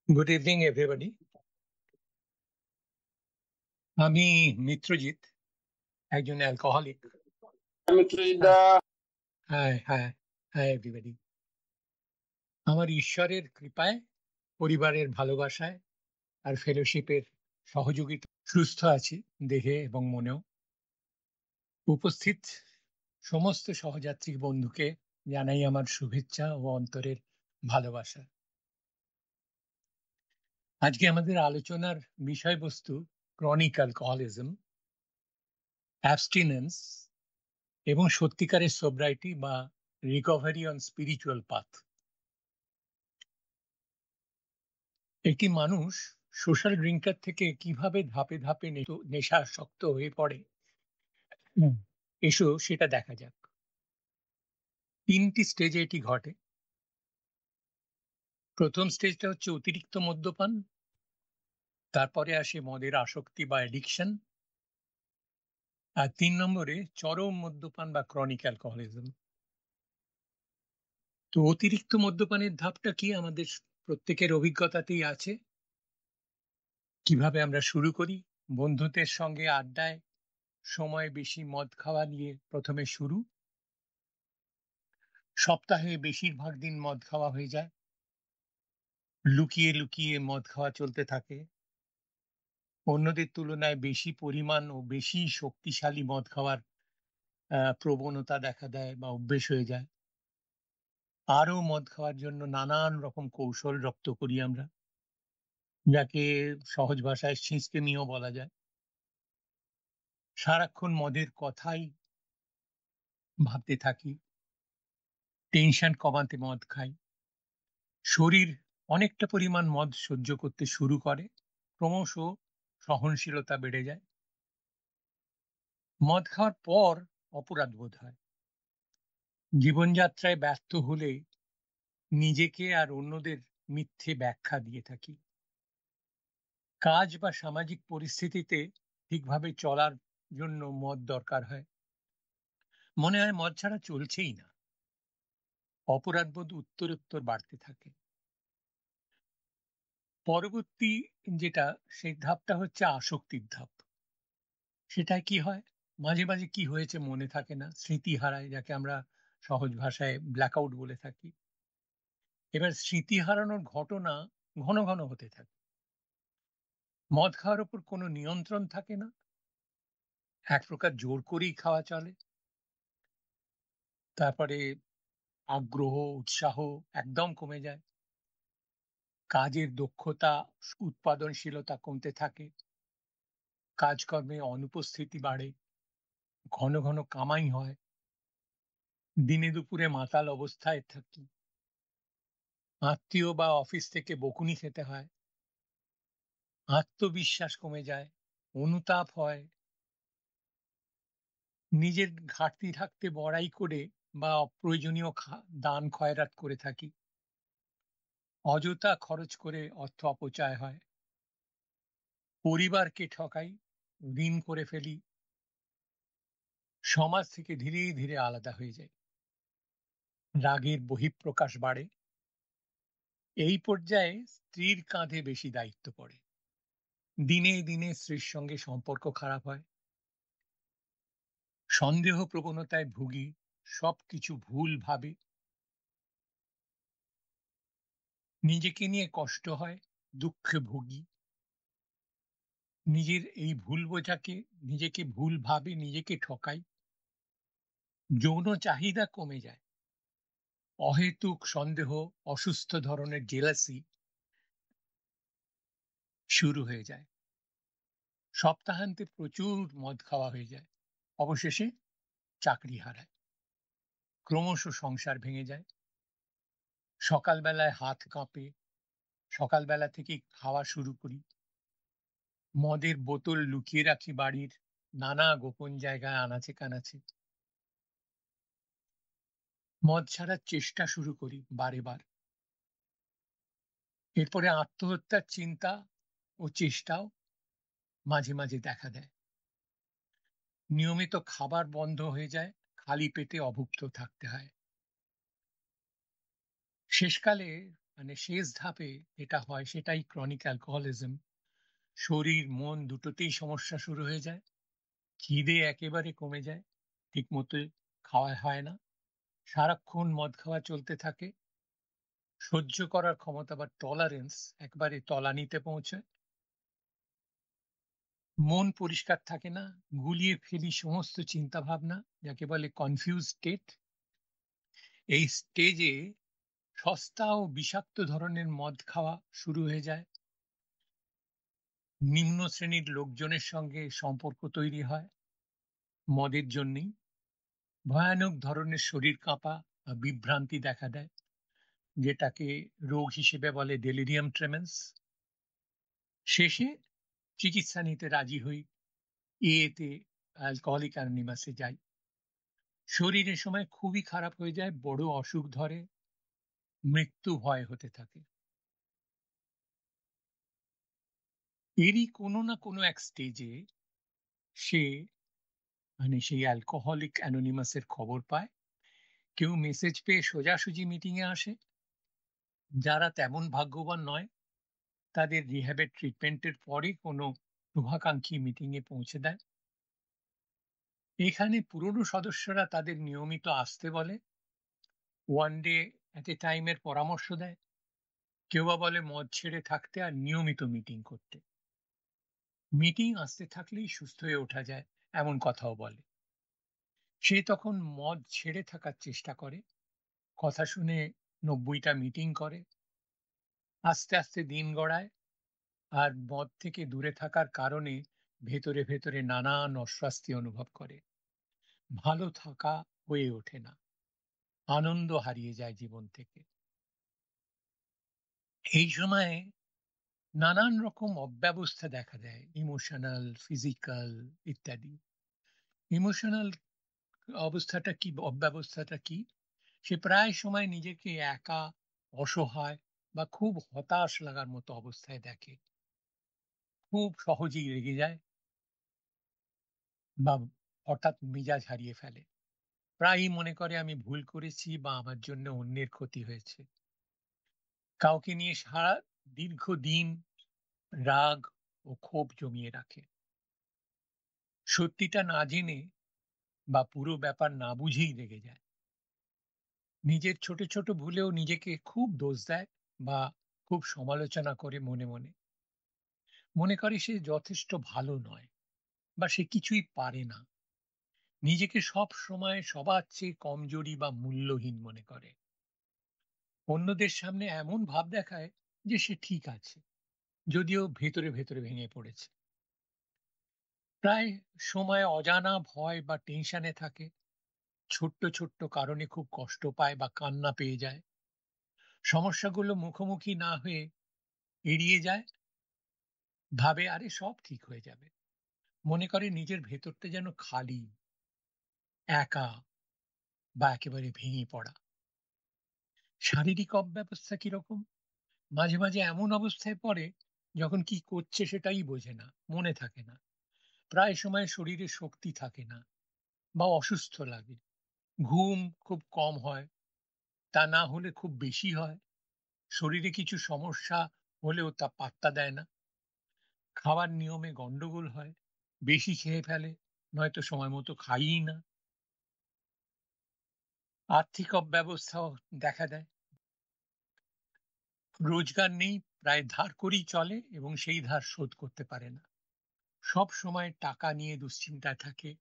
Good evening everybody. আমি মিত্রজিৎ, একজন alcoholic. মিত্রজিৎদা। হ্যাঁ হ্যাঁ হ্যাঁ এভরিবডি। আমার ঈশ্বরের কৃপায়, পরিবারের ভালোবাসায় আর ফেলোশিপের সহযোগিতা সুস্থ আছি, দেহে এবং মনেও। উপস্থিত সমস্ত সহযাত্রী বন্ধুকে জানাই আমার শুভেচ্ছা ও অন্তরের ভালোবাসা। আজকে আমাদের আলোচনার বিষয়বস্তু ক্রনিক অ্যালকোহলিজম, অ্যাবস্টিনেন্স এবং সত্যিকারের সোব্রাইটি বা রিকভারি অন স্পিরিচুয়াল পাথ। একটি মানুষ সোশ্যাল ড্রিঙ্কার থেকে কিভাবে ধাপে ধাপে নেশাসক্ত হয়ে পড়ে, হুম, এসো সেটা দেখা যাক। তিনটি স্টেজে এটি ঘটে। প্রথম স্টেজটা হচ্ছে অতিরিক্ত মদ্যপান, তারপরে আসে মদের আসক্তি বা অ্যাডিকশন, আর 3 নম্বরে চরম মদ্যপান বা ক্রনিক অ্যালকোহলিজম। তো অতিরিক্ত মদ্যপানের ধাপটা কি আমাদের প্রত্যেকের অভিজ্ঞতাতেই আছে। কিভাবে আমরা শুরু করি? বন্ধুদের সঙ্গে আড্ডায় সময় বেশি মদ খাওয়া নিয়ে প্রথমে শুরু। সপ্তাহে বেশিরভাগ দিন মদ খাওয়া হয়ে যায়। লুকিয়ে লুকিয়ে মদ খাওয়া চলতে থাকে। অন্যদের তুলনায় বেশি পরিমাণ ও বেশি শক্তিশালী মদ খাওয়ার প্রবণতা দেখা দেয় বা অভ্যেস হয়ে যায়। আরো মদ খাওয়ার জন্য নানান রকম কৌশল রপ্ত করি আমরা, যাকে সহজ ভাষায় সিস্টেমিও বলা যায়। সারাক্ষণ মদের কথাই ভাবতে থাকি। টেনশন কমাতে মদ খাই। শরীর অনেকটা পরিমাণ মদ সহ্য করতে শুরু করে। ক্রমশ সহনশীলতা বেড়ে যায়। মদ খাওয়ার পর অপরাধ বোধ হয়। জীবনযাত্রায় ব্যর্থ হলে নিজেকে আর অন্যদের মিথ্যে ব্যাখ্যা দিয়ে থাকি। কাজ বা সামাজিক পরিস্থিতিতে ঠিকভাবে চলার জন্য মদ দরকার হয়। মনে হয় মদ ছাড়া চলছেই না। অপরাধবোধ উত্তরোত্তর বাড়তে থাকে। পরবর্তী যেটা, সেই ধাপটা হচ্ছে আসক্তির ধাপ। সেটায় কি হয়? মাঝে মাঝে কি হয়েছে মনে থাকে না, স্মৃতি হারায়, যাকে আমরা সহজ ভাষায় ব্ল্যাকআউট বলে থাকি। এবার স্মৃতি হারানোর ঘটনা ঘন ঘন হতে থাকে। মদ খাওয়ার উপর কোনো নিয়ন্ত্রণ থাকে না। এক প্রকার জোর করেই খাওয়া চলে। তারপরে আগ্রহ, উৎসাহ একদম কমে যায়। কাজের দক্ষতা, উৎপাদনশীলতা কমতে থাকে। কাজকর্মে অনুপস্থিতি বাড়ে। ঘন ঘন কামাই হয়। দিনে দুপুরে মাতাল অবস্থায় থাকি। আত্মীয় বা অফিস থেকে বকুনি খেতে হয়। আত্মবিশ্বাস কমে যায়। অনুতাপ হয়। নিজের ঘাটতি থাকতে বড়াই করে বা অপ্রয়োজনীয় দান খয়রাত করে থাকি। অযথা খরচ করে অর্থ অপচয় হয়। পরিবারকে ঠকাই, ঋণ করে ফেলি। সমাজ থেকে ধীরে ধীরে আলাদা হয়ে যায়। রাগের বহিঃপ্রকাশ বাড়ে। এই পর্যায়ে স্ত্রীর কাঁধে বেশি দায়িত্ব পড়ে। দিনে দিনে স্ত্রীর সঙ্গে সম্পর্ক খারাপ হয়। সন্দেহ প্রবণতায় ভুগি। সবকিছু ভুল ভাবে। নিজেকে নিয়ে কষ্ট হয়। দুঃখে ভুগি। নিজের এই ভুল বোঝাকে, নিজেকে ভুল ভাবে নিজেকে ঠকাই। যৌন চাহিদা কমে যায়। অহেতুক সন্দেহ, অসুস্থ ধরনের জেলাসি শুরু হয়ে যায়। সপ্তাহান্তে প্রচুর মদ খাওয়া হয়ে যায়। অবশেষে চাকরি হারায়। ক্রমশ সংসার ভেঙে যায়। সকালবেলায় হাত কাঁপে। সকালবেলা থেকেই খাওয়া শুরু করি। মদের বোতল লুকিয়ে রাখি বাড়ির নানা গোপন জায়গায়, আনাচে কানাচে। মদ ছাড়ার চেষ্টা শুরু করি বারে বার। এরপরে আত্মহত্যার চিন্তা ও চেষ্টাও মাঝে মাঝে দেখা দেয়। নিয়মিত খাবার বন্ধ হয়ে যায়। খালি পেটে অভুক্ত থাকতে হয়। শেষকালে মানে শেষ ধাপে যেটা হয় সেটাই ক্রনিক অ্যালকোহলিজম। শরীর মন দুটোতেই সমস্যা শুরু হয়ে যায়। খিদে একেবারে কমে যায়। ঠিকমতো খাওয়া হয় না। সারাক্ষণ মদ খাওয়া চলতে থাকে। সহ্য করার ক্ষমতা বা টলারেন্স একবারে তলানিতে পৌঁছয়। মন পরিষ্কার থাকে না। গুলিয়ে ফেলি সমস্ত চিন্তাভাবনা, যাকে বলে কনফিউজ স্টেট। এই স্টেজে সস্তা ও বিষাক্ত ধরনের মদ খাওয়া শুরু হয়ে যায়। নিম্ন শ্রেণীর লোকজনের সঙ্গে সম্পর্ক তৈরি হয় মদের জন্যেই। ভয়ানক ধরনের শরীর কাঁপা বা বিভ্রান্তি দেখা দেয়, যেটাকে রোগ হিসেবে বলে ডেলিরিয়াম ট্রেমেন্স। শেষে চিকিৎসা নিতে রাজি হই, এতে অ্যালকোহলিক অ্যানোনিমাসে যাই। শরীর এ সময় খুবই খারাপ হয়ে যায়, বড় অসুখ ধরে, মৃত্যু ভয় হতে থাকে। এরই কোনো না কোনো এক স্টেজে সে মানে সেই অ্যালকোহলিক অ্যানোনিমাসের খবর পায়। কেউ মেসেজ পেয়ে সোজাসুজি মিটিং এ আসে। যারা তেমন ভাগ্যবান নয়, তাদের রিহ্যাবের ট্রিটমেন্টের পরে কোনো শুভাকাঙ্ক্ষী মিটিং এ পৌঁছে দেয়। এখানে পুরনো সদস্যরা তাদের নিয়মিত আসতে বলে, one day at A time এর পরামর্শ দেয়। কেউ বা বলে মদ ছেড়ে থাকতে আর নিয়মিত মিটিং করতে। মিটিং আসতে থাকলেই সুস্থ হয়ে ওঠা যায়, এমন কথাও বলে। সে তখন মদ ছেড়ে থাকার চেষ্টা করে। কথা শুনে ৯০টা মিটিং করে। আস্তে আস্তে দিন গড়ায়। আর মদ থেকে দূরে থাকার কারণে ভেতরে ভেতরে নানান অস্বস্তি অনুভব করে। ভালো থাকা হয়ে ওঠে না। আনন্দ হারিয়ে যায় জীবন থেকে। এই সময়ে নানান রকম অব্যবস্থা দেখা দেয়, ইমোশনাল, ফিজিক্যাল ইত্যাদি। ইমোশনাল অবস্থাটা কি, অব্যবস্থাটা কি? সে প্রায় সময় নিজেকে একা, অসহায় বা খুব হতাশ লাগার মতো অবস্থায় দেখে। খুব সহজেই রেগে যায় বা হঠাৎ মেজাজ হারিয়ে ফেলে। প্রায়ই মনে করে আমি ভুল করেছি বা আমার জন্য অন্যের ক্ষতি হয়েছে। কাউকে নিয়ে সারা দীর্ঘদিন রাগ ও ক্ষোভ জমিয়ে রাখে। সত্যিটা না জেনে বা পুরো ব্যাপার না বুঝেই রেগে যায়। নিজের ছোট ছোট ভুলেও নিজেকে খুব দোষ দেয় বা খুব সমালোচনা করে মনে মনে। মনে করে সে যথেষ্ট ভালো নয় বা সে কিছুই পারে না। নিজেকে সব সময় সবার চেয়ে কমজোরি বা মূল্যহীন মনে করে। অন্যদের সামনে এমন ভাব দেখায় যে সে ঠিক আছে, যদিও ভেতরে ভেতরে ভেঙে পড়েছে। প্রায় সময় অজানা ভয় বা টেনশনে থাকে। ছোট্ট ছোট্ট কারণে খুব কষ্ট পায় বা কান্না পেয়ে যায়। সমস্যাগুলো মুখোমুখি না হয়ে এড়িয়ে যায়। ভাবে আরে সব ঠিক হয়ে যাবে। মনে করে নিজের ভেতরটা যেন খালি, একা বা একেবারে ভেঙে পড়া। শারীরিক অব্যবস্থা কিরকম? মাঝে মাঝে এমন অবস্থায় পড়ে যখন কি করছে সেটাই বোঝে না, মনে থাকে না। প্রায় সময় শরীরে শক্তি থাকে না বা অসুস্থ লাগে। ঘুম খুব কম হয়, তা না হলে খুব বেশি হয়। শরীরে কিছু সমস্যা হলেও তা পাত্তা দেয় না। খাওয়ার নিয়মে গন্ডগোল হয়, বেশি খেয়ে ফেলে, নয়তো সময় মতো খাইই না। আর্থিক অব্যবস্থাও দেখা দেয়। রোজগার নেই, প্রায় ধার করেই চলে এবং সেই ধার শোধ করতে পারে না। সব সময় টাকা নিয়ে দুশ্চিন্তায় থাকে,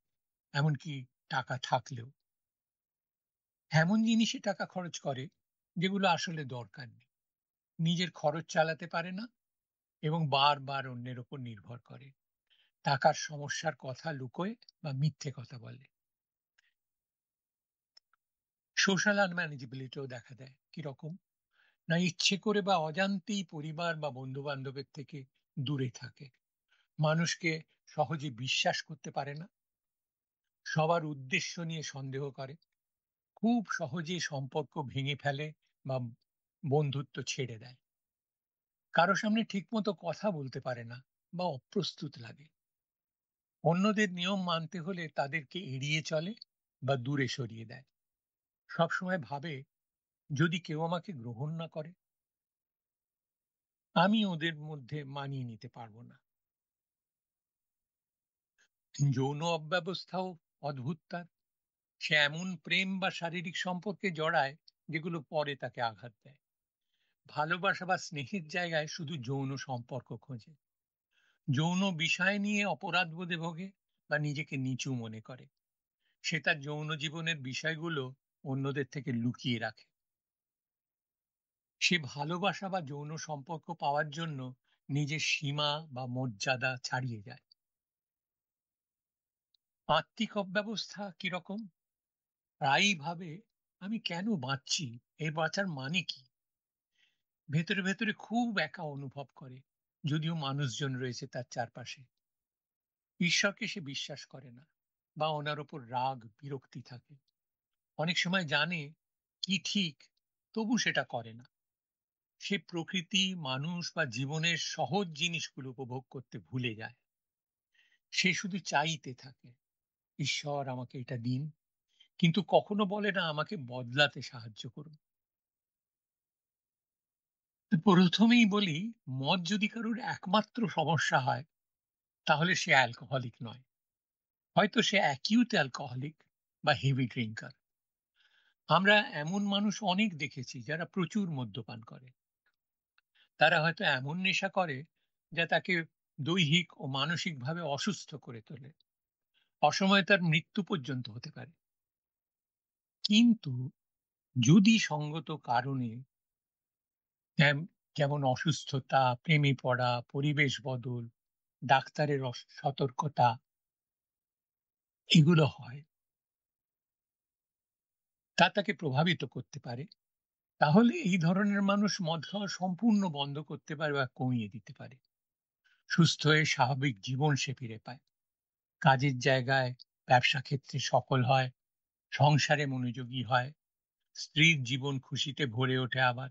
এমনকি টাকা থাকলেও এমন জিনিসে টাকা খরচ করে যেগুলো আসলে দরকার নেই। নিজের খরচ চালাতে পারে না এবং বারবার অন্যের উপর নির্ভর করে। টাকার সমস্যার কথা লুকোয় বা মিথ্যে কথা বলে। সোশ্যাল আনম্যানেজেবিলিটিও দেখা দেয়। কিরকম? না ইচ্ছে করে বা অজান্তেই পরিবার বা বন্ধু বান্ধবের থেকে দূরে থাকে। মানুষকে সহজে বিশ্বাস করতে পারে না। সবার উদ্দেশ্য নিয়ে সন্দেহ করে। খুব সহজে সম্পর্ক ভেঙে ফেলে বা বন্ধুত্ব ছেড়ে দেয়। কারো সামনে ঠিকমতো কথা বলতে পারে না বা অপ্রস্তুত লাগে। অন্যদের নিয়ম মানতে হলে তাদেরকে এড়িয়ে চলে বা দূরে সরিয়ে দেয়। সবসময় ভাবে যদি কেউ আমাকে গ্রহণ না করে, আমি ওদের মধ্যে মানিয়ে নিতে পারবো না। যৌন অব্যবস্থাও অদ্ভুত তার। সে এমন প্রেম বা শারীরিক সম্পর্কে জড়ায় যেগুলো পরে তাকে আঘাত দেয়। ভালোবাসা বা স্নেহের জায়গায় শুধু যৌন সম্পর্ক খোঁজে। যৌন বিষয় নিয়ে অপরাধ বোধে ভোগে বা নিজেকে নিচু মনে করে। সে তার যৌন জীবনের বিষয়গুলো অন্যদের থেকে লুকিয়ে রাখে। সে ভালোবাসা বা যৌন সম্পর্ক পাওয়ার জন্য নিজের সীমা বা মর্যাদা ছাড়িয়ে যায়। আত্মিক অব্যবস্থা কিরকম? প্রায়ই ভাবে, আমি কেন বাঁচছি, এই বাঁচার মানে কি। ভেতরে ভেতরে খুব একা অনুভব করে, যদিও মানুষজন রয়েছে তার চারপাশে। ঈশ্বরকে সে বিশ্বাস করে না বা ওনার ওপর রাগ বিরক্তি থাকে। অনেক সময় জানে কি ঠিক, তবু সেটা করে না। সে প্রকৃতি, মানুষ বা জীবনের সহজ জিনিসগুলো উপভোগ করতে ভুলে যায়। সে শুধু চাইতে থাকে, ঈশ্বর আমাকে এটা দিন, কিন্তু কখনো বলে না আমাকে বদলাতে সাহায্য করুন। তো প্রথমেই বলি, মদ যদি কারোর একমাত্র সমস্যা হয়, তাহলে সে অ্যালকোহলিক নয়। হয়তো সে অ্যাকিউট অ্যালকোহলিক বা হেভি ড্রিঙ্কার। আমরা এমন মানুষ অনেক দেখেছি যারা প্রচুর মদ্যপান করে। তারা হয়তো এমন নেশা করে যা তাকে দৈহিক ও মানসিকভাবে অসুস্থ করে তোলে। অসময়ে তার মৃত্যু পর্যন্ত হতে পারে। কিন্তু যদি সঙ্গত কারণে, যেমন অসুস্থতা, প্রেমে পড়া, পরিবেশ বদল, ডাক্তারের সতর্কতা, এগুলো হয়, তা তাকে প্রভাবিত করতে পারে, তাহলে এই ধরনের মানুষ মদ খাওয়া সম্পূর্ণ বন্ধ করতে পারে বা কমিয়ে দিতে পারে। সুস্থ হয়ে স্বাভাবিক জীবন সে ফিরে পায়। কাজের জায়গায়, ব্যবসা ক্ষেত্রে সফল হয়, সংসারে মনোযোগী হয়, স্ত্রীর জীবন খুশিতে ভরে ওঠে আবার।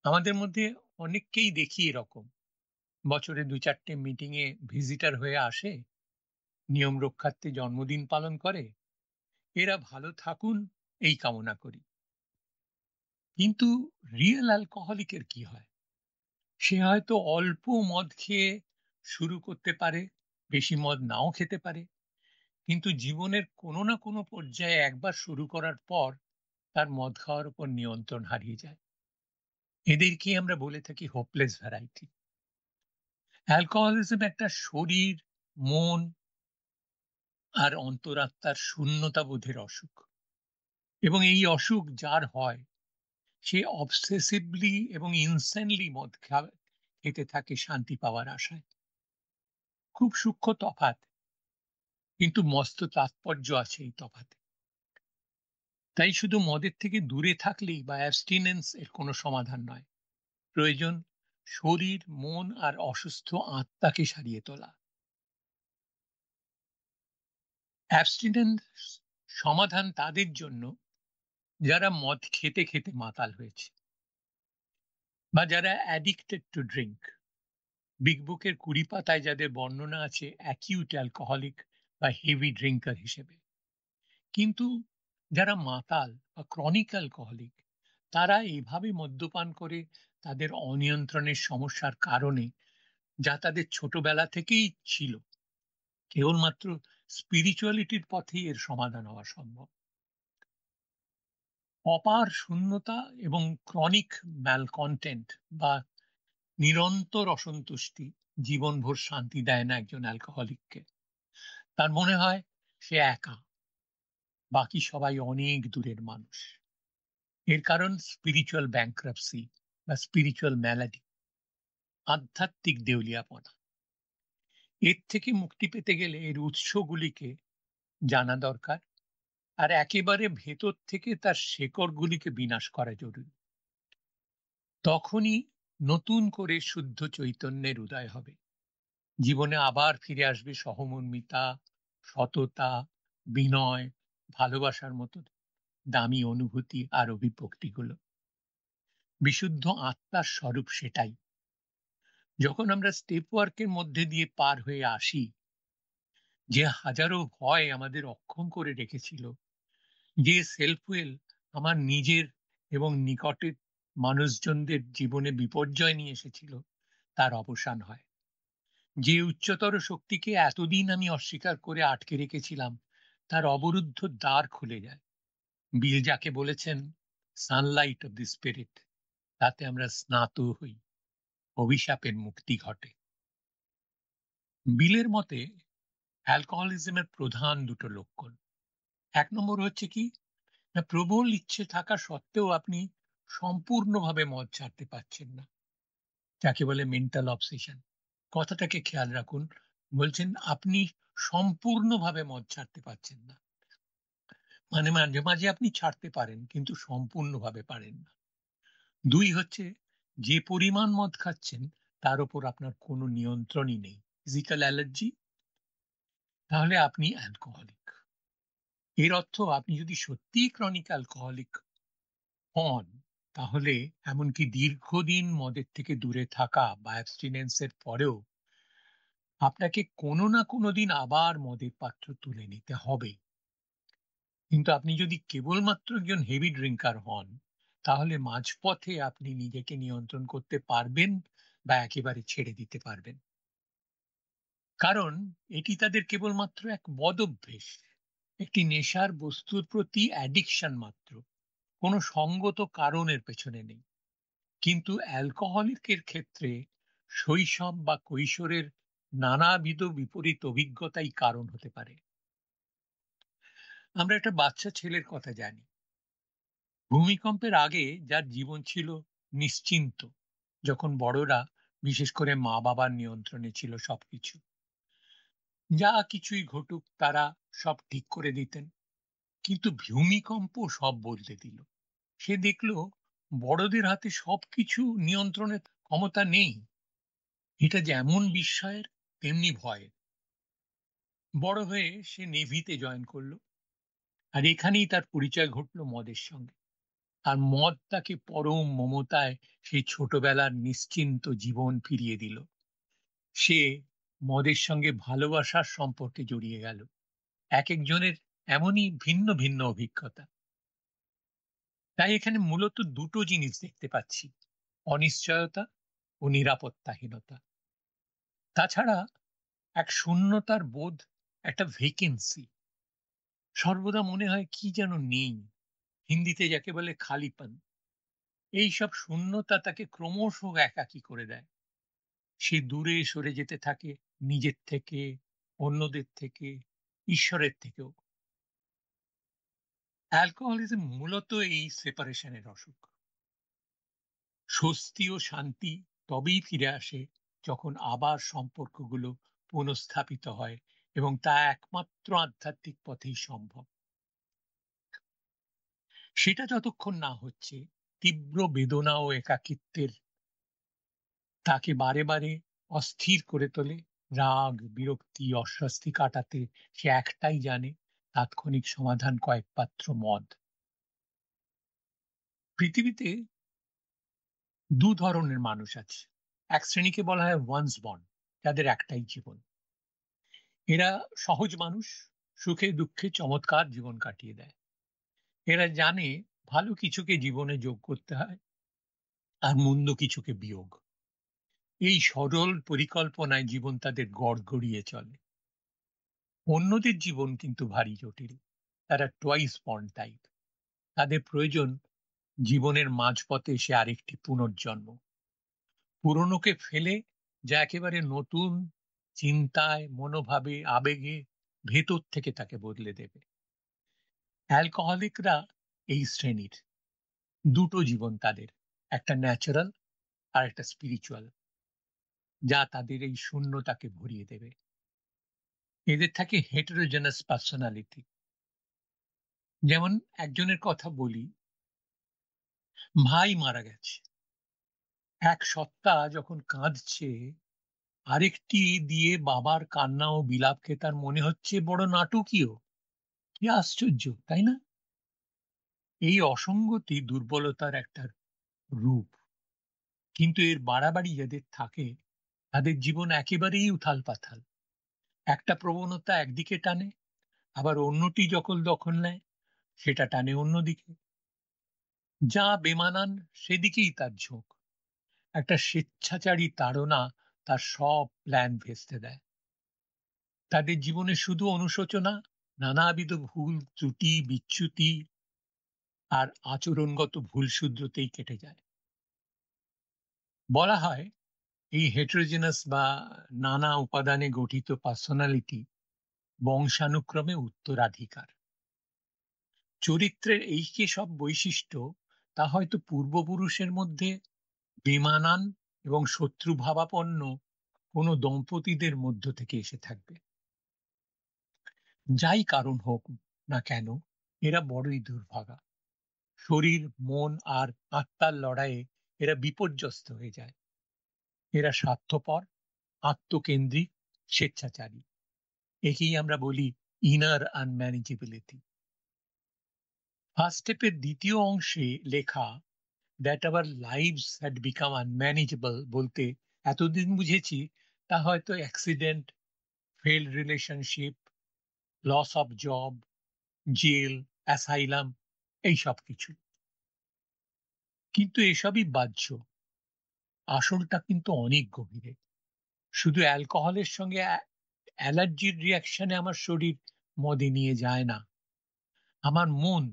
আমাদের মধ্যে অনেককেই দেখি এরকম। বছরে ২-৪টে মিটিং এ ভিজিটর হয়ে আসে, নিয়ম রক্ষার্থে জন্মদিন পালন করে। এরা ভালো থাকুন এই কামনা করি। কিন্তু রিয়েল অ্যালকোহলিকের কি হয়? সে হয়তো অল্প মদ খেয়ে শুরু করতে পারে, বেশি মদ নাও খেতে পারে। কিন্তু জীবনের কোনো না কোনো পর্যায়ে একবার শুরু করার পর তার মদ খাওয়ার উপর নিয়ন্ত্রণ হারিয়ে যায়। এদেরকেই আমরা বলে থাকি হোপলেস ভ্যারাইটি। অ্যালকোহলিজম একটা শরীর, মন আর অন্তরাত্মার শূন্যতা বোধের অসুখ। এবং এই অসুখ যার হয়, সে অবসেসিভলি এবং ইনসেনলি মদ খেতে থাকে শান্তি পাওয়ার আশায়। খুব সূক্ষ্ম তফাৎ, কিন্তু মস্ত তাৎপর্য আছে এই তফাতে। তাই শুধু মদের থেকে দূরে থাকলেই বা অ্যাবস্টিনেন্স এর কোনো সমাধান নয়। প্রয়োজন শরীর, মন আর অসুস্থ আত্মাকে সারিয়ে তোলা। অ্যাবস্টিনেন্স সমাধান তাদের জন্য যারা মদ খেতে খেতে মাতাল হয়েছে বা যারা অ্যাডিক্টেড টু ড্রিঙ্ক। বিগ বুকের ২০ পাতায় যাদের বর্ণনা আছে অ্যাকিউট অ্যালকোহলিক বা হেভি ড্রিঙ্কার হিসেবে। কিন্তু যারা মাতাল বা ক্রনিক অ্যালকোহলিক, তারা এভাবে মদ্যপান করে তাদের অনিয়ন্ত্রণের সমস্যার কারণে, যা তাদের ছোটবেলা থেকেই ছিল, কেবলমাত্র স্পিরিচুয়ালিটির পথেই এর সমাধান হওয়া সম্ভব। অপার শূন্যতা এবং ক্রনিক ম্যালকন্টেন্ট বা নিরন্তর অসন্তুষ্টি জীবনভর শান্তি দেয় না একজন অ্যালকোহলিককে। তার মনে হয় সে একা, বাকি সবাই অনেক দূরের মানুষ। এর কারণ স্পিরিচুয়াল ব্যাংক্রাপসি বা স্পিরিচুয়াল ম্যালাডি, আধ্যাত্মিক দেউলিয়াপনা। এর থেকে মুক্তি পেতে গেলে এর উৎসগুলিকে জানা দরকার, আর একেবারে ভেতর থেকে তার শেকড়গুলিকে বিনাশ করা জরুরি। তখনই নতুন করে শুদ্ধ চৈতন্যের উদয় হবে। জীবনে আবার ফিরে আসবে সহমর্মিতা, সততা, বিনয়, ভালোবাসার মতো দামি অনুভূতি আর অভিব্যক্তিগুলো। বিশুদ্ধ আত্মার স্বরূপ সেটাই। যখন আমরা স্টেপ ওয়ার্কের মধ্যে দিয়ে পার হয়ে আসি, যে হাজারো ভয় আমাদের অক্ষম করে রেখেছিল, যে সেলফ উইল আমার নিজের এবং নিকটের মানুষজনদের জীবনে বিপর্যয় নিয়ে এসেছিল তার অবসান হয়। যে উচ্চতর শক্তিকে এতদিন আমি অস্বীকার করে আটকে রেখেছিলাম তার অবরুদ্ধ দ্বার খুলে যায়। বিল যাকে বলেছেন সানলাইট অফ দি স্পিরিট, তাতে আমরা স্নাত হই, অভিশাপের মুক্তি ঘটে। বিলের মতে অ্যালকোহলিজমের প্রধান দুটো লক্ষণ। এক নম্বর হচ্ছে কি, না প্রবল ইচ্ছে থাকা সত্ত্বেও আপনি সম্পূর্ণভাবে মদ ছাড়তে পারছেন না, যাকে বলে মেন্টাল অবসেশন। কথাটাকে খেয়াল রাখুন, বলছেন আপনি সম্পূর্ণভাবে মদ ছাড়তে পারছেন না, মানে মাঝে মাঝে আপনি ছাড়তে পারেন কিন্তু সম্পূর্ণভাবে পারেন না। দুই হচ্ছে, যে পরিমাণ মদ খাচ্ছেন তার উপর আপনার কোনো নিয়ন্ত্রণই নেই, ফিজিক্যাল অ্যালার্জি, তাহলে আপনি অ্যালকোহলিক। এর অর্থ আপনি যদি সত্যিই ক্রনিক অ্যালকোহলিক হন, তাহলে এমনকি দীর্ঘদিন মদের থেকে দূরে থাকা বা অ্যাবস্টিনেন্সের পরেও আপনাকে কোনো না কোনো দিন আবার মদের পাত্র তুলে নিতে হবে। কিন্তু আপনি যদি কেবলমাত্র একজন হেভি ড্রিঙ্কার হন, তাহলে মাঝপথে আপনি নিজেকে নিয়ন্ত্রণ করতে পারবেন বা একেবারে ছেড়ে দিতে পারবেন। কারণ এটি তাদের কেবলমাত্র এক বদঅভ্যেস, একটি নেশার বস্তুর প্রতি অ্যাডিকশন মাত্র, কোনো সঙ্গত কারণের পেছনে নেই। কিন্তু অ্যালকোহলিকের ক্ষেত্রে শৈশব বা কৈশোরের নানাবিধ বিপরীত অভিজ্ঞতাই কারণ হতে পারে। আমরা একটা বাচ্চা ছেলের কথা জানি, ভূমিকম্পের আগে যার জীবন ছিল নিশ্চিন্ত, যখন বড়রা, বিশেষ করে মা বাবার নিয়ন্ত্রণে ছিল সবকিছু, যা কিছুই ঘটুক তারা সব ঠিক করে দিতেন। কিন্তু ভূমিকম্প সব বদলে দিল। সে দেখল বড়দের হাতে সবকিছু নিয়ন্ত্রণের ক্ষমতা নেই। এটা যেমন বিস্ময়ের তেমনি ভয়ের। বড় হয়ে সে নেভিতে জয়েন করলো, আর এখানেই তার পরিচয় ঘটলো মদের সঙ্গে। আর মদ তাকে পরম মমতায় সেই ছোটবেলার নিশ্চিন্ত জীবন ফিরিয়ে দিল। সে মদের সঙ্গে ভালোবাসার সম্পর্কে জড়িয়ে গেল। এক একজনের এমনই ভিন্ন ভিন্ন অভিজ্ঞতা। তাই এখানে মূলত দুটো জিনিস দেখতে পাচ্ছি, অনিশ্চয়তা ও নিরাপত্তাহীনতা। তাছাড়া এক শূন্যতার বোধ, একটা ভেকেন্সি। সর্বদা মনে হয় কি যেন নেই, হিন্দিতে যাকে বলে খালিপন। এইসব শূন্যতা তাকে ক্রমশ একাকী করে দেয়। সে দূরে সরে যেতে থাকে, নিজের থেকে, অন্যদের থেকে, ঈশ্বরের থেকেও। অ্যালকোহলিজম মূলত এই সেপারেশনের অসুখ। স্বস্তি ও শান্তি তবেই ফিরে আসে যখন আবার সম্পর্কগুলো পুনঃস্থাপিত হয়, এবং তা একমাত্র আধ্যাত্মিক পথেই সম্ভব। সেটা যতক্ষণ না হচ্ছে, তীব্র বেদনা ও একাকিত্বের তাকে বারে বারে অস্থির করে তোলে। রাগ, বিরক্তি, অস্বস্তি কাটাতে সে একটাই জানে, তাৎক্ষণিক সমাধান কয়েক পাত্র মদ। পৃথিবীতে দু ধরনের মানুষ আছে। এক শ্রেণীকে বলা হয় ওয়ান্স বর্ন, যাদের একটাই জীবন। এরা সহজ মানুষ, সুখে দুঃখে চমৎকার জীবন কাটিয়ে দেয়। এরা জানে ভালো কিছুকে জীবনে যোগ করতে হয়, আর মন্দ কিছুকে বিয়োগ। এই সরল পরিকল্পনায় জীবন তাদের গড়গড়িয়ে চলে। অন্যদের জীবন কিন্তু ভারী জটিল। তারা টুয়াইস বর্ন টাইপ। তাদের প্রয়োজন জীবনের মাঝপথে এসে আরেকটি পুনর্জন্ম, পুরনোকে ফেলে, যা একেবারে নতুন চিন্তায়, মনোভাবে, আবেগে ভেতর থেকে তাকে বদলে দেবে। অ্যালকোহলিকরা এই শ্রেণীর। দুটো জীবন তাদের, একটা ন্যাচারাল আর একটা স্পিরিচুয়াল, যা তাদের এই শূন্যতাকে ভরিয়ে দেবে। এদের থাকে হেটেরোজেনাস পার্সোনালিটি। যেমন একজনের কথা বলি, ভাই মারা গেছে, এক সত্তা যখন কাঁদছে, আরেকটি দিয়ে বাবার কান্না ও বিলাপকে তার মনে হচ্ছে বড় নাটকীয়। কি আশ্চর্য, তাই না? এই অসঙ্গতি দুর্বলতার একটা রূপ। কিন্তু এর বাড়াবাড়ি যাদের থাকে, তাদের জীবন একেবারেই উথাল পাথাল। একটা প্রবণতা একদিকে টানে, আবার অন্যটি যখন দখল নেয় সেটা টানে অন্যদিকে। যা বেমানান সেদিকেই তার ঝোঁক। একটা স্বেচ্ছাচারী তাড়না তার সব প্ল্যান ভেস্তে দেয়। তাদের জীবনে শুধু অনুশোচনা, নানাবিধ ভুল, ত্রুটি, বিচ্যুতি আর আচরণগত ভুল শুধরোতেই কেটে যায়। বলা হয় এই হেটেরোজেনাস বা নানা উপাদানে গঠিত পার্সোনালিটি বংশানুক্রমে উত্তরাধিকার। চরিত্রের এই যে সব বৈশিষ্ট্য, তা হয়তো পূর্বপুরুষের মধ্যে বেমানান এবং শত্রুভাবাপন্ন কোনো দম্পতিদের মধ্য থেকে এসে থাকবে। যাই কারণ হোক না কেন, এরা বড়ই দুর্ভাগা। শরীর, মন আর আত্মার লড়াইয়ে এরা বিপর্যস্ত হয়ে যায়। এরা স্বার্থপর, আত্মকেন্দ্রিক, স্বেচ্ছাচারী। একেই আমরা বলি ইনার আনম্যানেজেবিলিটি। ফার্স্ট স্টেপের দ্বিতীয় অংশে লেখা that our lives had become unmanageable বলতে এতদিন বুঝেছি তা হয়তো accident, failed relationship, loss of job, jail, asylum, এইসব কিছু। কিন্তু এসবই বাহ্য, আসলটা কিন্তু অনেক গভীরে। শুধু অ্যালকোহলের সঙ্গে অ্যালার্জির রিয়াকশনে আমার শরীর মদে নিয়ে যায় না। আমার মন,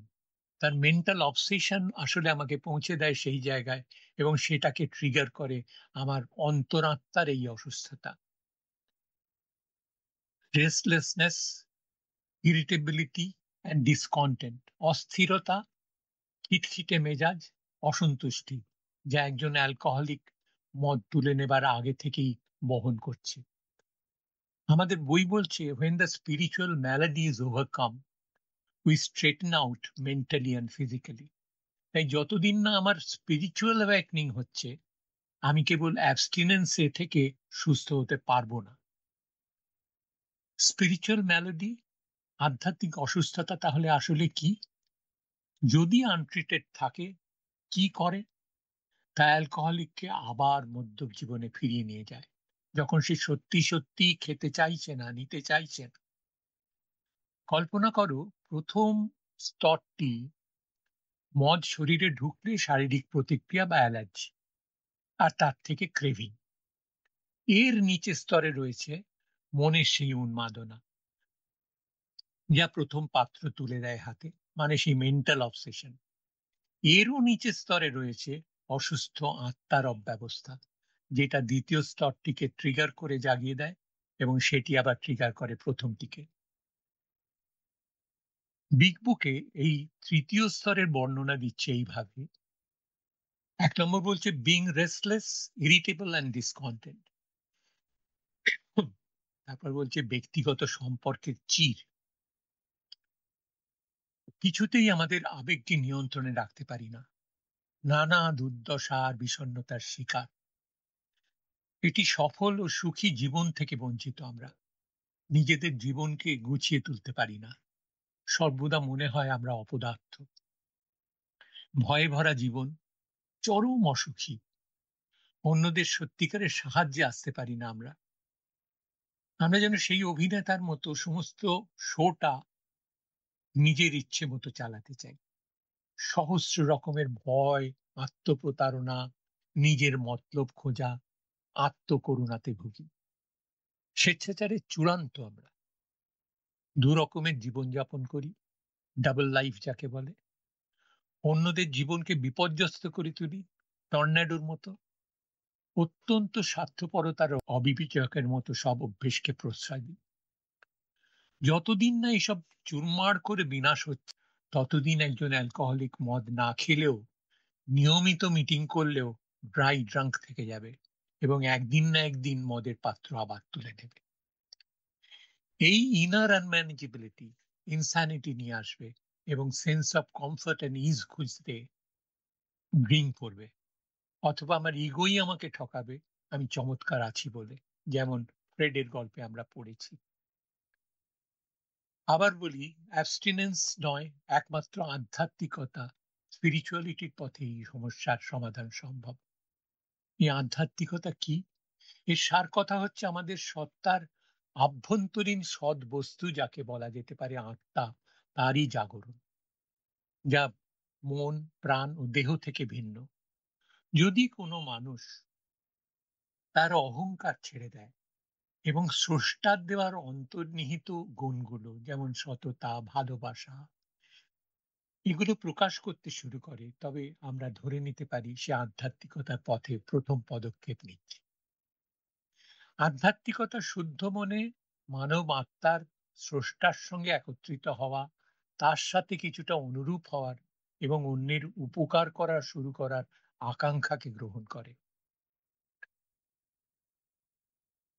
তার মেন্টাল অবসেশন আসলে আমাকে পৌঁছে দেয় সেই জায়গায় এবং সেটাকে ট্রিগার করে আমার অন্তরাত্মার এই অসুস্থতা। রেস্টলেসনেস, ইরিটেবিলিটি অ্যান্ড ডিসকন্টেন্ট, অস্থিরতা, খিটখিটে মেজাজ, অসন্তুষ্টি, যা একজন অ্যালকোহলিক মদ তুলে নেবার আগে থেকেই বহন করছে। আমাদের বই বলছে when the spiritual malady is overcome we straighten out mentally and physically. তাই যতদিন না আমার স্পিরিচুয়াল অ্যাওয়েকনিং হচ্ছে, আমি কেবল অ্যাবস্টিনেন্সে থেকে সুস্থ হতে পারবো না। স্পিরিচুয়াল ম্যালোডি, আধ্যাত্মিক অসুস্থতা তাহলে আসলে কি? যদি আনট্রিটেড থাকে, কি করে? তা অ্যালকোহলিককে আবার মদ্যপ জীবনে ফিরিয়ে নিয়ে যায়। যখন সে সত্যি সত্যি খেতে চাইছে না, নিতে চাইছে না। কল্পনা করো, প্রথম স্তরটি মদ শরীরে ঢুকলে শারীরিক প্রতিক্রিয়া বা অ্যালার্জি, আর তার থেকে ক্রেভিং। এর নিচের স্তরে রয়েছে মনের সেই উন্মাদনা, যা প্রথম পাত্র তুলে দেয় হাতে, মানে সেই মেন্টাল অবসেশন। এরও নিচের স্তরে রয়েছে অসুস্থ আত্মার অব্যবস্থা, যেটা দ্বিতীয় স্তরটিকে ট্রিগার করে জাগিয়ে দেয় এবং সেটি আবার ট্রিগার করে প্রথমটিকে। বিগ বুকে এই তৃতীয় স্তরের বর্ণনা দিচ্ছে এইভাবে। ১ নম্বর বলছে being restless, irritable and discontent. তারপর বলছে ব্যক্তিগত সম্পর্কের চির, কিছুতেই আমাদের আবেগকে নিয়ন্ত্রণে রাখতে পারি না, নানা দুর্দশা আর বিষণ্ণতার শিকার। এটি সফল ও সুখী জীবন থেকে বঞ্চিত আমরা। নিজেদের জীবনকে গুছিয়ে তুলতে পারি না, সর্বদা মনে হয় আমরা অপদার্থ। ভয়ে ভরা জীবন, চরম অসুখী। অন্যদের সত্যিকারের সাহায্যে আসতে পারি না আমরা। আমরা যেন সেই অভিনেতার মতো সমস্ত শোটা নিজের ইচ্ছে মতো চালাতে চাই। সহস্র রকমের ভয়, আত্মপ্রতারণা, নিজের মতলব খোঁজা, আত্মকরুণাতে ভুগি। স্বেচ্ছাচারের চূড়ান্ত আমরা। দু রকমের জীবনযাপন করি, ডাবল লাইফ যাকে বলে। অন্যদের জীবনকে বিপর্যস্ত করে তুলি টর্নেডোর মতো। অত্যন্ত স্বার্থপরতার অবিবেচকের মতো সব অভ্যেসকে প্রশ্রয় দিই। যতদিন না এসব চুরমার করে বিনাশ হচ্ছে, ততদিন একজন অ্যালকোহলিক মদ না খেলেও, নিয়মিত মিটিং করলেও ড্রাই ড্রাঙ্ক থেকে যাবে এবং একদিন না একদিন মদের পাত্র আবার তুলে নেবে। এই ইনার আনম্যানেজেবিলিটি ইনস্যানিটি নিয়ে আসবে এবং sense of comfort and is খুঁজতে ড্রিঙ্ক করবে। অথবা আমার ইগোই আমাকে ঠকাবে, আমি চমৎকার আছি বলে, যেমন ফ্রেডের গল্পে আমরা পড়েছি। আবার বলি, অ্যাবস্টিনেন্স নয়, একমাত্র আধ্যাত্মিকতা, স্পিরিচুয়ালিটির পথে এই সমস্যার সমাধান সম্ভব। এই আধ্যাত্মিকতা কি? এর সার কথা হচ্ছে আমাদের সত্তার আভ্যন্তরীণ সৎ বস্তু, যাকে বলা যেতে পারে আত্মা, তারই জাগরণ, যা মন, প্রাণ ও দেহ থেকে ভিন্ন। যদি কোনো মানুষ তার অহংকার ছেড়ে দেয় এবং স্রষ্টার দেওয়ার অন্তর্নিহিত গুণগুলো যেমন সততা, ভালোবাসা এগুলো প্রকাশ করতে শুরু করে, তবে আমরা ধরে নিতে পারি সে আধ্যাত্মিকতার পথে প্রথম পদক্ষেপ নিচ্ছে। আধ্যাত্মিকতা শুদ্ধ মনে মানব আত্মার স্রষ্টার সঙ্গে একত্রিত হওয়া, তার সাথে কিছুটা অনুরূপ হওয়ার এবং অন্যের উপকার করা শুরু করার আকাঙ্ক্ষাকে গ্রহণ করে।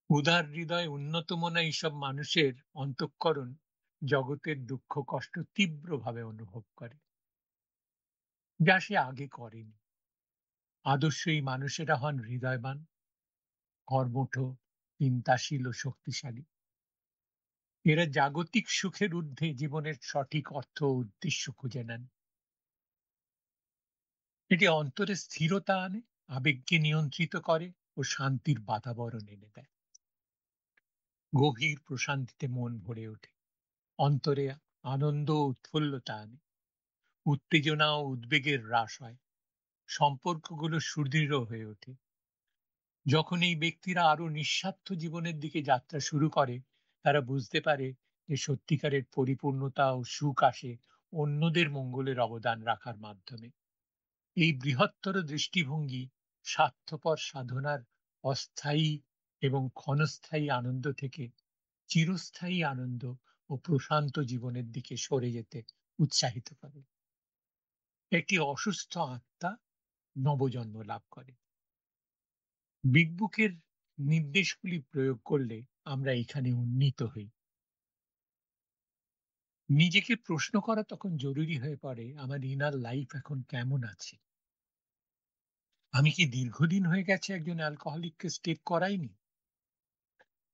উদার হৃদয় উন্নত মনা এইসব মানুষের অন্তঃকরণ জগতের দুঃখ কষ্ট তীব্রভাবে অনুভব করে, যা সে আগে করেনি। আদর্শ এই মানুষেরা হন হৃদয়বান, কর্মঠ, চিন্তাশীল ও শক্তিশালী। এরা জাগতিক সুখের ঊর্ধ্বে জীবনের সঠিক অর্থ ও উদ্দেশ্য খুঁজে নেন। এটি অন্তরে স্থিরতা আনে, আবেগকে নিয়ন্ত্রিত করে ও শান্তির বাতাবরণ এনে দেয়। গভীর প্রশান্তিতে মন ভরে ওঠে, অন্তরে আনন্দ ও উৎফুল্লতা আনে, উত্তেজনা ও উদ্বেগের হ্রাস হয়, সম্পর্কগুলো সুদৃঢ় হয়ে ওঠে। যখন এই ব্যক্তিরা আরো নিঃস্বার্থ জীবনের দিকে যাত্রা শুরু করে, তারা বুঝতে পারে যে সত্যিকারের পরিপূর্ণতা ও সুখ আসে অন্যদের মঙ্গলের অবদান রাখার মাধ্যমে। এই বৃহত্তর দৃষ্টিভঙ্গি স্বার্থপর সাধনার অস্থায়ী এবং ক্ষণস্থায়ী আনন্দ থেকে চিরস্থায়ী আনন্দ ও প্রশান্ত জীবনের দিকে সরে যেতে উৎসাহিত করে। একটি অসুস্থ আত্মা নবজন্ম লাভ করে। বিগ বুকের নির্দেশগুলি প্রয়োগ করলে আমরা এখানে উন্নীত হই। নিজেকে প্রশ্ন করা তখন জরুরি হয়ে পড়ে, আমার ইনার লাইফ এখন কেমন আছে? আমি কি দীর্ঘদিন হয়ে গেছে একজন অ্যালকোহলিককে স্টেপ করাইনি?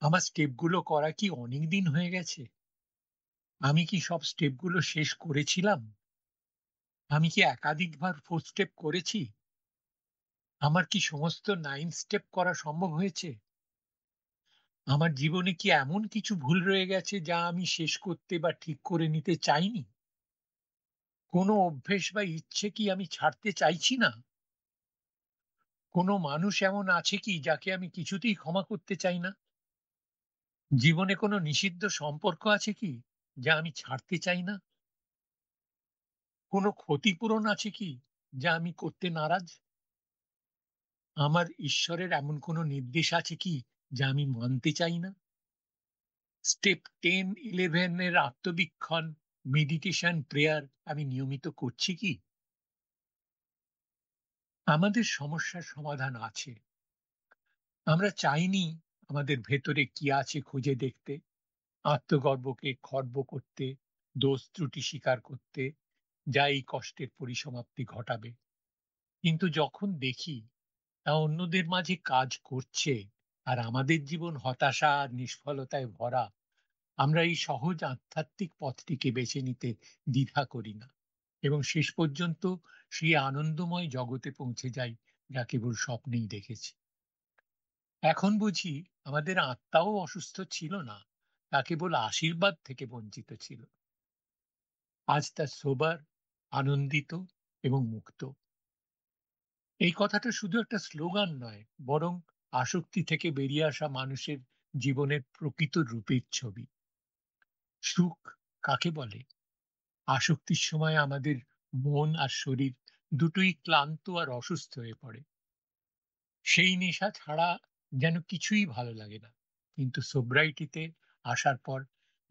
আমার স্টেপগুলো করা কি অনেক দিন হয়ে গেছে? আমি কি সব স্টেপগুলো শেষ করেছিলাম? আমি কি একাধিকবার 4 স্টেপ করেছি? আমার কি সমস্ত 9 স্টেপ করা সম্ভব হয়েছে? আমার জীবনে কি এমন কিছু ভুল রয়ে গেছে যা আমি শেষ করতে বা ঠিক করে নিতে চাইনি? কোনো অভ্যেস বা ইচ্ছে কি আমি ছাড়তে চাইছি না? কোনো মানুষ এমন আছে কি যাকে আমি কিছুতেই ক্ষমা করতে চাই না? জীবনে কোনো নিষিদ্ধ সম্পর্ক আছে কি যা আমি ছাড়তে চাই না? কোনো ক্ষতিপূরণ আছে কি যা আমি করতে নারাজ? আমার ঈশ্বরের এমন কোনো নির্দেশ আছে কি যা আমি মানতে চাই না? স্টেপ 10, 11 এর আত্মবীক্ষণ, মেডিটেশন, প্রেয়ার আমি নিয়মিত করছি কি? আমাদের সমস্যার সমাধান আছে। আমরা চাইনি আমাদের ভেতরে কি আছে খুঁজে দেখতে, আত্মগর্বকে খর্ব করতে, দোষ ত্রুটি স্বীকার করতে, যা এই কষ্টের পরিসমাপ্তি ঘটাবে। কিন্তু যখন দেখি তা অন্যদের মাঝে কাজ করছে আর আমাদের জীবন হতাশা আর নিষ্ফলতায় ভরা, আমরা এই সহজ আধ্যাত্মিক পথটিকে বেছে নিতে দ্বিধা করি না এবং শেষ পর্যন্ত সেই আনন্দময় জগতে পৌঁছে যাই যা কেবল স্বপ্নেই দেখেছি। এখন বুঝি আমাদের আত্মাও অসুস্থ ছিল না, তা কেবল আশীর্বাদ থেকে বঞ্চিত ছিল। আজ তা সোবার, আনন্দিত এবং মুক্ত। এই কথাটা শুধু একটা স্লোগান নয়, বরং আসক্তি থেকে বেরিয়ে আসা মানুষের জীবনের প্রকৃত রূপের ছবি। সুখ কাকে বলে? আসক্তির সময় আমাদের মন আর শরীর দুটোই ক্লান্ত আর অসুস্থ হয়ে পড়ে। সেই নেশা ছাড়া যেন কিছুই ভালো লাগে না। কিন্তু সোব্রাইটিতে আসার পর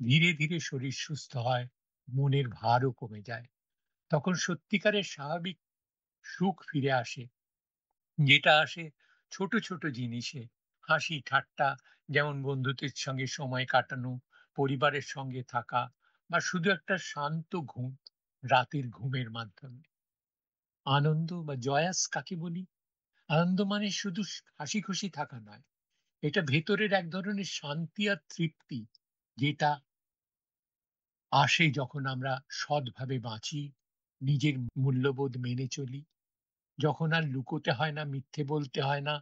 ধীরে ধীরে শরীর সুস্থ হয়, মনের ভারও কমে যায়। তখন সত্যিকারের স্বাভাবিক সুখ ফিরে আসে, যেটা আসে ছোট ছোট জিনিসে, হাসি ঠাট্টা, যেমন বন্ধুদের সঙ্গে সময় কাটানো, পরিবারের সঙ্গে থাকা, বা শুধু একটা শান্ত ঘুম, রাতের ঘুমের মাধ্যমে। আনন্দ বা জয়াস কাকে বলি? আনন্দ মানে শুধু হাসি খুশি থাকা নয়, এটা ভেতরের এক ধরনের শান্তি আর তৃপ্তি, যেটা আসে যখন আমরা সৎভাবে বাঁচি, নিজের মূল্যবোধ মেনে চলি, যখন আর লুকোতে হয় না, মিথ্যে বলতে হয় না,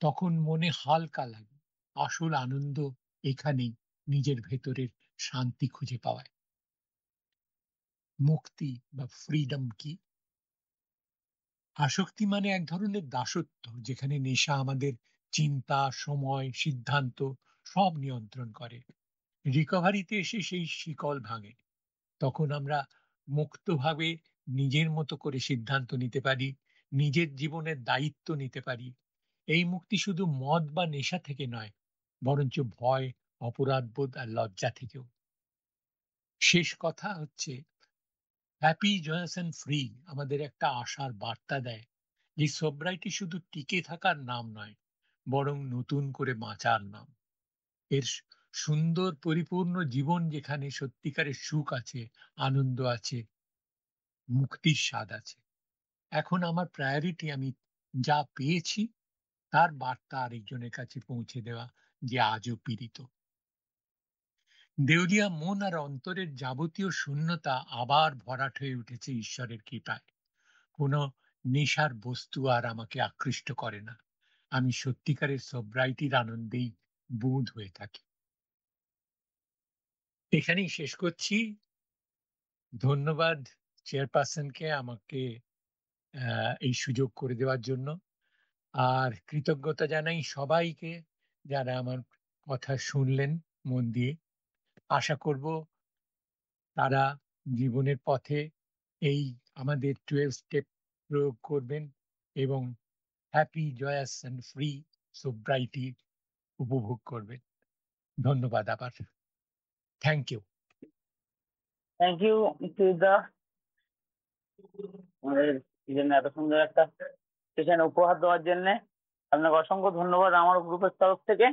তখন মনে হালকা লাগে। আসল আনন্দ এখানেই, নিজের ভেতরের শান্তি খুঁজে পাওয়ায়। মুক্তি বা ফ্রিডম কি? আসক্তি মানে এক ধরনের দাসত্ব, যেখানে নেশা আমাদের চিন্তা, সময়, সিদ্ধান্ত সব নিয়ন্ত্রণ করে। রিকভারিতে এসে সেই শিকল ভাঙে। তখন আমরা মুক্তভাবে নিজের মতো করে সিদ্ধান্ত নিতে পারি, নিজের জীবনের দায়িত্ব নিতে পারি। এই মুক্তি শুধু মদ বা নেশা থেকে নয়, বরঞ্চ ভয়, অপরাধবোধ আর লজ্জা থেকেও। শেষ কথা হচ্ছে, হ্যাপি, জয়াস অ্যান্ড ফ্রি আমাদের একটা আশার বার্তা দেয় যে সোব্রাইটি শুধু টিকে থাকার নাম নয়, বরং নতুন করে বাঁচার নাম। এর সুন্দর পরিপূর্ণ জীবন, যেখানে সত্যিকারের সুখ আছে, আনন্দ আছে, মুক্তির স্বাদ আছে। এখন আমার প্রায়োরিটি আমি যা পেয়েছি তার বার্তা আরেকজনের কাছে পৌঁছে দেওয়া, যে আজও পীড়িত। দেউলিয়া মন আর অন্তরের যাবতীয় শূন্যতা আবার ভরাট হয়ে উঠেছে ঈশ্বরের কৃপায়। কোনো নেশার বস্তু আর আমাকে আকৃষ্ট করে না। আমি সত্যিকারের সোব্রাইটির আনন্দেই বুঁদ হয়ে থাকি। এখানেই শেষ করছি। ধন্যবাদ চেয়ারপারসনকে আমাকে এই সুযোগ করে দেওয়ার জন্য। আর কৃতজ্ঞতা জানাই সবাইকে যারা আমার কথা শুনলেন মন দিয়ে। আশা করব তারা জীবনের পথে এই আমাদের 12 স্টেপ প্রয়োগ করবেন এবং হ্যাপি, জয়াস অ্যান্ড ফ্রি সোব্রাইটি উপভোগ করবেন। ধন্যবাদ আবার। Thank you. থ্যাংক ইউ মুক্তিযোদ্ধা, আমাদের এই জন্য এত সুন্দর একটা সেশন উপহার দেওয়ার জন্য। আপনাকে অসংখ্য ধন্যবাদ আমার গ্রুপের তরফ থেকে।